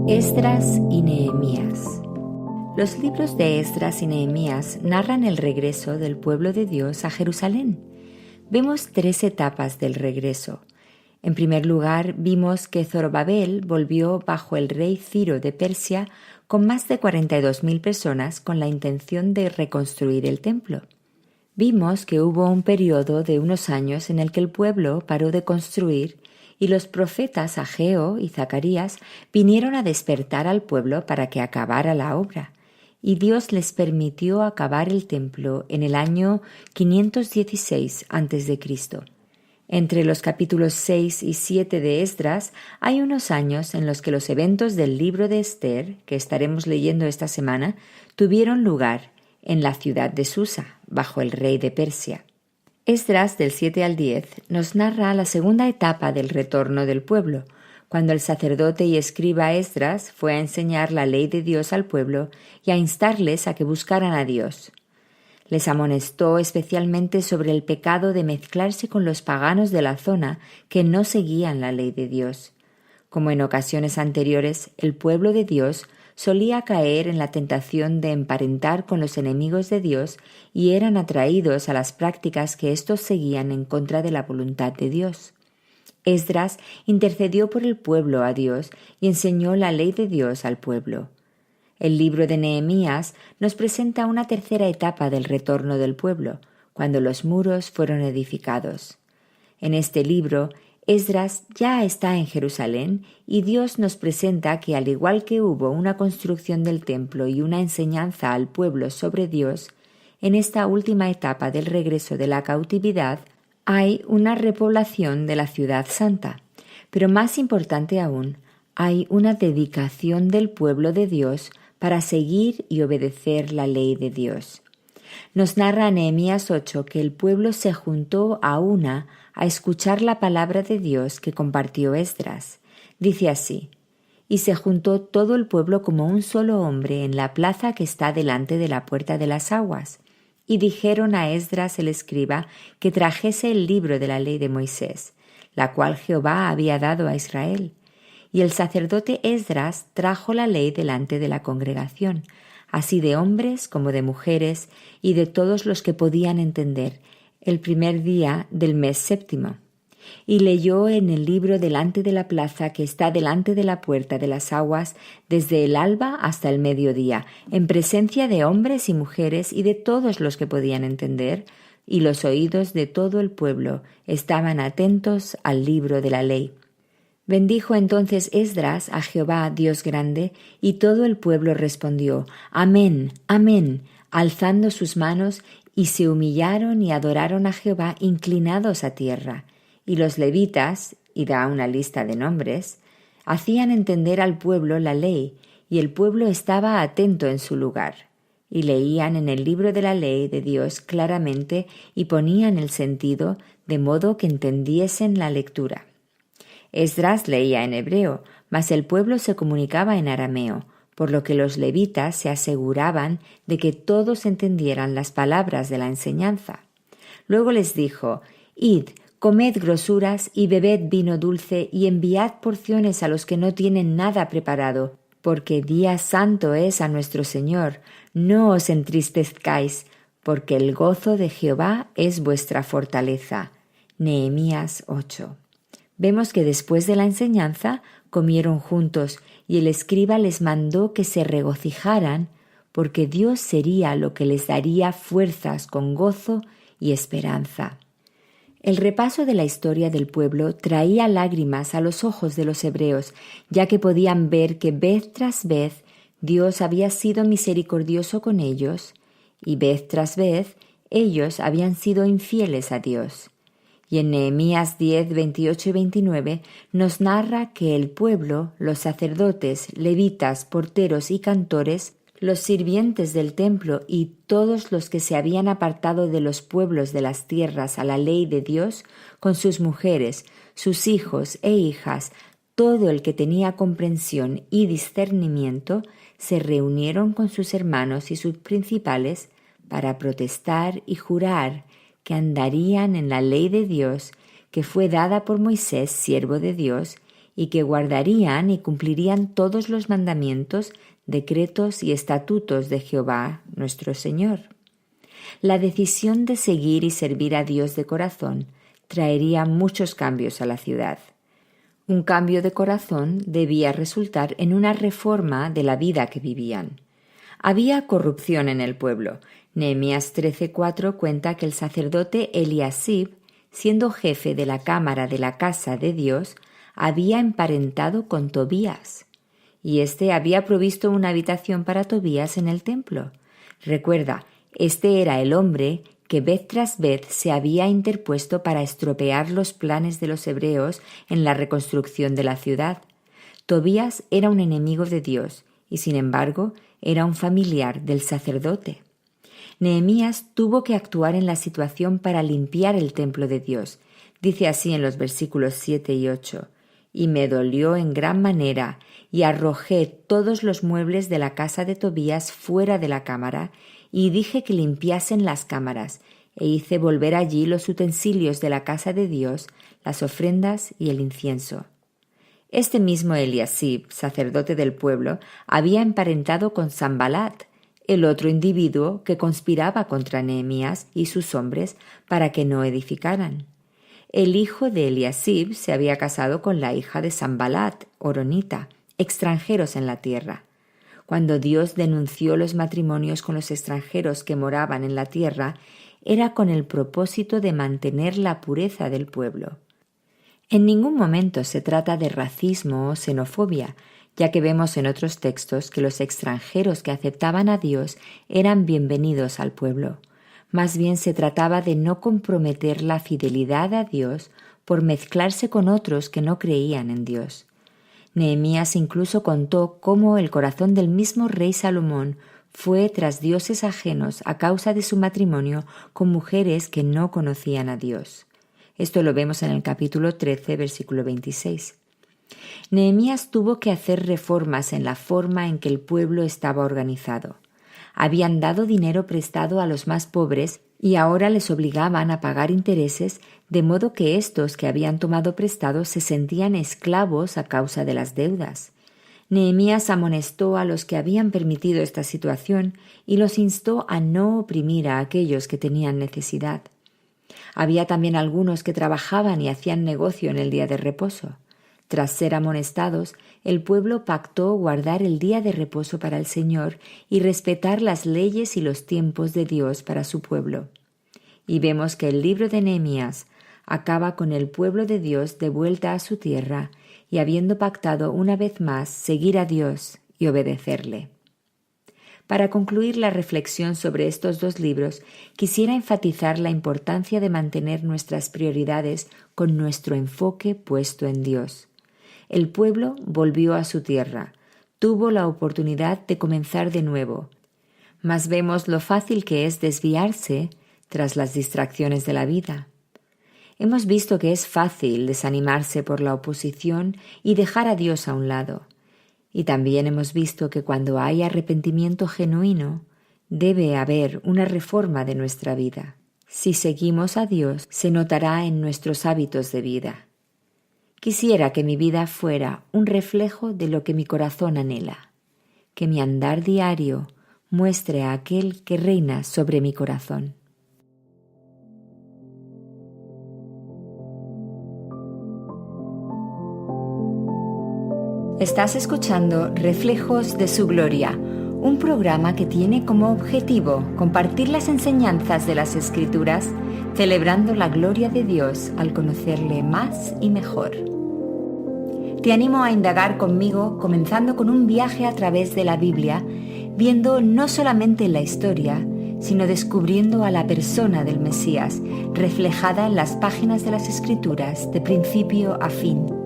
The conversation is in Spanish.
Esdras y Nehemías. Los libros de Esdras y Nehemías narran el regreso del pueblo de Dios a Jerusalén. Vemos 3 etapas del regreso. En primer lugar, vimos que Zorobabel volvió bajo el rey Ciro de Persia con más de 42.000 personas con la intención de reconstruir el templo. Vimos que hubo un periodo de unos años en el que el pueblo paró de construir y los profetas Ageo y Zacarías vinieron a despertar al pueblo para que acabara la obra, y Dios les permitió acabar el templo en el año 516 a.C. Entre los capítulos 6 y 7 de Esdras hay unos años en los que los eventos del libro de Esther, que estaremos leyendo esta semana, tuvieron lugar en la ciudad de Susa, bajo el rey de Persia. Esdras, del 7 al 10, nos narra la segunda etapa del retorno del pueblo, cuando el sacerdote y escriba Esdras fue a enseñar la ley de Dios al pueblo y a instarles a que buscaran a Dios. Les amonestó especialmente sobre el pecado de mezclarse con los paganos de la zona que no seguían la ley de Dios. Como en ocasiones anteriores, el pueblo de Dios solía caer en la tentación de emparentar con los enemigos de Dios y eran atraídos a las prácticas que éstos seguían en contra de la voluntad de Dios. Esdras intercedió por el pueblo a Dios y enseñó la ley de Dios al pueblo. El libro de Nehemías nos presenta una tercera etapa del retorno del pueblo, cuando los muros fueron edificados. En este libro, Esdras ya está en Jerusalén y Dios nos presenta que al igual que hubo una construcción del templo y una enseñanza al pueblo sobre Dios, en esta última etapa del regreso de la cautividad hay una repoblación de la ciudad santa, pero más importante aún, hay una dedicación del pueblo de Dios para seguir y obedecer la ley de Dios. Nos narra Nehemías 8 que el pueblo se juntó a escuchar la palabra de Dios que compartió Esdras. Dice así: «Y se juntó todo el pueblo como un solo hombre en la plaza que está delante de la puerta de las aguas. Y dijeron a Esdras el escriba que trajese el libro de la ley de Moisés, la cual Jehová había dado a Israel. Y el sacerdote Esdras trajo la ley delante de la congregación, así de hombres como de mujeres y de todos los que podían entender, el primer día del mes séptimo. Y leyó en el libro delante de la plaza que está delante de la puerta de las aguas desde el alba hasta el mediodía, en presencia de hombres y mujeres y de todos los que podían entender, y los oídos de todo el pueblo estaban atentos al libro de la ley. Bendijo entonces Esdras a Jehová Dios grande, y todo el pueblo respondió: Amén, amén, alzando sus manos, y se humillaron y adoraron a Jehová inclinados a tierra. Y los levitas, y da una lista de nombres, hacían entender al pueblo la ley, y el pueblo estaba atento en su lugar. Y leían en el libro de la ley de Dios claramente y ponían el sentido, de modo que entendiesen la lectura. Esdras leía en hebreo, mas el pueblo se comunicaba en arameo, por lo que los levitas se aseguraban de que todos entendieran las palabras de la enseñanza. Luego les dijo: Id, comed grosuras y bebed vino dulce y enviad porciones a los que no tienen nada preparado, porque día santo es a nuestro Señor. No os entristezcáis, porque el gozo de Jehová es vuestra fortaleza. Nehemías 8. Vemos que después de la enseñanza comieron juntos y el escriba les mandó que se regocijaran porque Dios sería lo que les daría fuerzas con gozo y esperanza. El repaso de la historia del pueblo traía lágrimas a los ojos de los hebreos, ya que podían ver que vez tras vez Dios había sido misericordioso con ellos y vez tras vez ellos habían sido infieles a Dios. Y en Nehemías 10, 28 y 29 nos narra que el pueblo, los sacerdotes, levitas, porteros y cantores, los sirvientes del templo y todos los que se habían apartado de los pueblos de las tierras a la ley de Dios, con sus mujeres, sus hijos e hijas, todo el que tenía comprensión y discernimiento, se reunieron con sus hermanos y sus principales para protestar y jurar que andarían en la ley de Dios, que fue dada por Moisés, siervo de Dios, y que guardarían y cumplirían todos los mandamientos, decretos y estatutos de Jehová, nuestro Señor. La decisión de seguir y servir a Dios de corazón traería muchos cambios a la ciudad. Un cambio de corazón debía resultar en una reforma de la vida que vivían. Había corrupción en el pueblo. Nehemías 13:4 cuenta que el sacerdote Eliasib, siendo jefe de la cámara de la casa de Dios, había emparentado con Tobías, y éste había provisto una habitación para Tobías en el templo. Recuerda, este era el hombre que vez tras vez se había interpuesto para estropear los planes de los hebreos en la reconstrucción de la ciudad. Tobías era un enemigo de Dios y, sin embargo, era un familiar del sacerdote. Nehemías tuvo que actuar en la situación para limpiar el templo de Dios. Dice así en los versículos 7 y 8: «Y me dolió en gran manera, y arrojé todos los muebles de la casa de Tobías fuera de la cámara, y dije que limpiasen las cámaras, e hice volver allí los utensilios de la casa de Dios, las ofrendas y el incienso». Este mismo Eliasib, sacerdote del pueblo, había emparentado con Sanbalat, el otro individuo que conspiraba contra Nehemías y sus hombres para que no edificaran. El hijo de Eliasib se había casado con la hija de Sanbalat, horonita, extranjeros en la tierra. Cuando Dios denunció los matrimonios con los extranjeros que moraban en la tierra, era con el propósito de mantener la pureza del pueblo. En ningún momento se trata de racismo o xenofobia, ya que vemos en otros textos que los extranjeros que aceptaban a Dios eran bienvenidos al pueblo. Más bien se trataba de no comprometer la fidelidad a Dios por mezclarse con otros que no creían en Dios. Nehemías incluso contó cómo el corazón del mismo rey Salomón fue tras dioses ajenos a causa de su matrimonio con mujeres que no conocían a Dios. Esto lo vemos en el capítulo 13, versículo 26. Nehemías tuvo que hacer reformas en la forma en que el pueblo estaba organizado. Habían dado dinero prestado a los más pobres y ahora les obligaban a pagar intereses, de modo que estos que habían tomado prestado se sentían esclavos a causa de las deudas. Nehemías amonestó a los que habían permitido esta situación y los instó a no oprimir a aquellos que tenían necesidad. Había también algunos que trabajaban y hacían negocio en el día de reposo. Tras ser amonestados, el pueblo pactó guardar el día de reposo para el Señor y respetar las leyes y los tiempos de Dios para su pueblo. Y vemos que el libro de Nehemías acaba con el pueblo de Dios de vuelta a su tierra y habiendo pactado una vez más seguir a Dios y obedecerle. Para concluir la reflexión sobre estos dos libros, quisiera enfatizar la importancia de mantener nuestras prioridades con nuestro enfoque puesto en Dios. El pueblo volvió a su tierra, tuvo la oportunidad de comenzar de nuevo, mas vemos lo fácil que es desviarse tras las distracciones de la vida. Hemos visto que es fácil desanimarse por la oposición y dejar a Dios a un lado. Y también hemos visto que cuando hay arrepentimiento genuino, debe haber una reforma de nuestra vida. Si seguimos a Dios, se notará en nuestros hábitos de vida. Quisiera que mi vida fuera un reflejo de lo que mi corazón anhela, que mi andar diario muestre a aquel que reina sobre mi corazón. Estás escuchando Reflejos de su Gloria, un programa que tiene como objetivo compartir las enseñanzas de las Escrituras, celebrando la gloria de Dios al conocerle más y mejor. Te animo a indagar conmigo, comenzando con un viaje a través de la Biblia, viendo no solamente la historia, sino descubriendo a la persona del Mesías, reflejada en las páginas de las Escrituras de principio a fin.